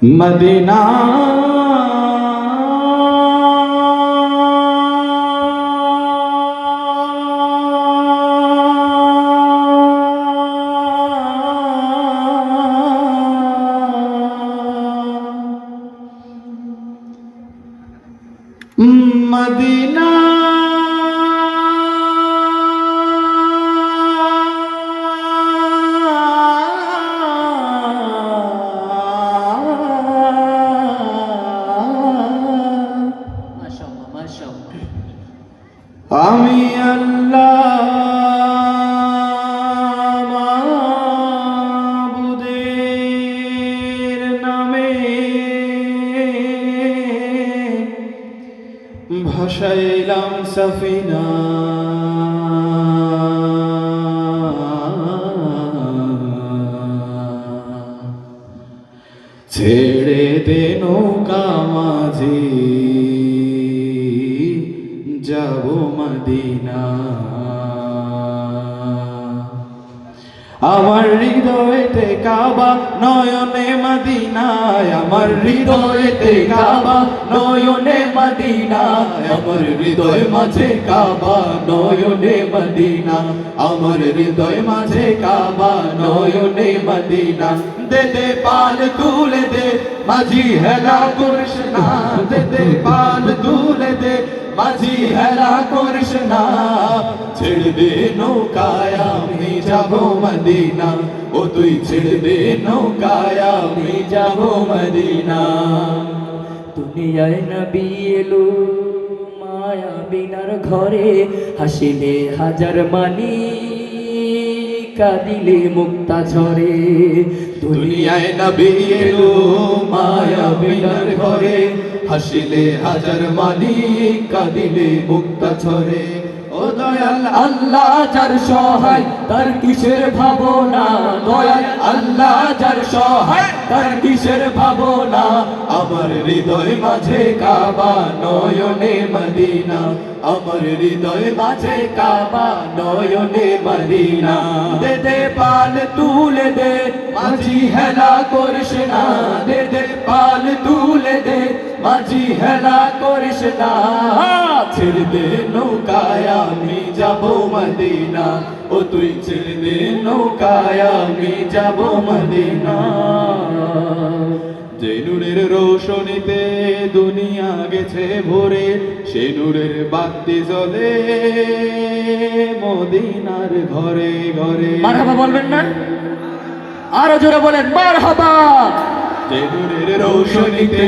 Medina Medina আমি আল্লাহ মাবুদের নামে ভাসাইলাম সফিনা ছেড়ে দে নৌকা মাঝি যাব মদিনা আমার হৃদয়েতে কাবা নয়নে মদিনায় আমার হৃদয়েতে কাবা নয়নে মদিনায় আমার হৃদয় মাঝে কাবা নয়নে মদিনা আমার হৃদয় মাঝে কাবা নয়নে মদিনা দে দে পাল তুলে দে মাঝি হেলা করিস না দে দে পাল তুলে দে মাঝি হেলা করিস না ছেড়ে দে নৌকায় আমি যাব মদিনা ও তুই ছেড়ে দে নৌকায় আমি যাব মদিনা দুনিয়ায় নবী এলো মায়া বিনার ঘরে হাসিলে হাজার মানি কাঁদিলে মুক্তা ঝরে দুনিয়ায় নবী এলো মায়া বিনার ঘরে হাসিলে হাজার মানি কাঁদিলে মুক্তা ঝরে ও দয়াল আল্লাহ যার সহায় তার কিসের ভাবনা দয়াল আল্লাহ যার সহায় তার কিসের ভাবনা আমার হৃদয় মাঝে কাবা নয়নে মদিনা আমার হৃদয় মাঝে কাবা নয়নে মদিনা দে দে পাল তুলে দে মাঝি হেলা করিস না দে দে পাল তুলে দে মাঝি হেলা করিস না ছেড়ে দে নৌকায় আমি যাব মদিনা ও তুই ছেড়ে দে নৌকায় আমি যাব মদিনা যে নূরের রোশনীতে দুনিয়া গেছে ভরে সে নূরের বাতি জ্বলে মদিনার ঘরে ঘরে মারহাবা বলবেন না আরো জোরে বলেন মারহাবা যে নূরের রোশনীতে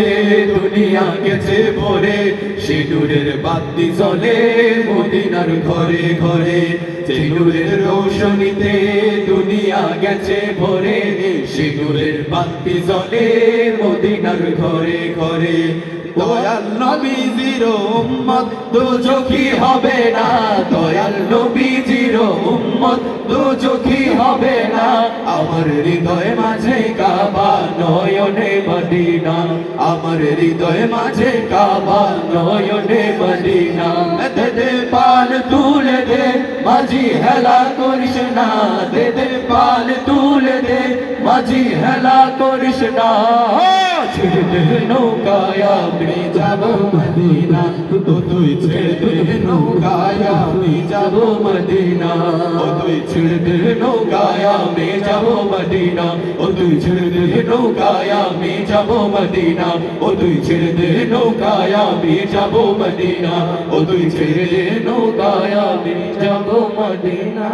দুনিয়া গেছে ভরে সে নূরের বাতি জ্বলে মদিনার ঘরে ঘরে যে নূরের রোশনীতে দুনিয়া গেছে ভরে সে নূরের বাতি জ্বলে মদিনার ঘরে ঘরে দয়াল নবীজির উম্মত দোজখী হবে না দয়াল নবীজির উম্মত দোজখী হবে না আমার হৃদয় মাঝে কাবা নয়নে মদিনা আমার হৃদয় মাঝে কাবা নয়নে মদিনা দে দে পাল তুলে দে মাঝি হেলা করিস না দে দে পাল তুলে দে মাঝি হেলা করিস না ছেড়ে দে নৌকায় আমি যাব মদিনা ও তুই ছেড়ে দে নৌকায় আমি যাব মদিনা ও তুই ছেড়ে দে নৌকায় আমি যাব মদিনা ও তুই ছেড়ে দে নৌকায় আমি যাব মদিনা ও তুই ছেড়ে দে নৌকায় আমি যাব মদিনা ও তুই ছেড়ে দে নৌকায় আমি যাব মদিনা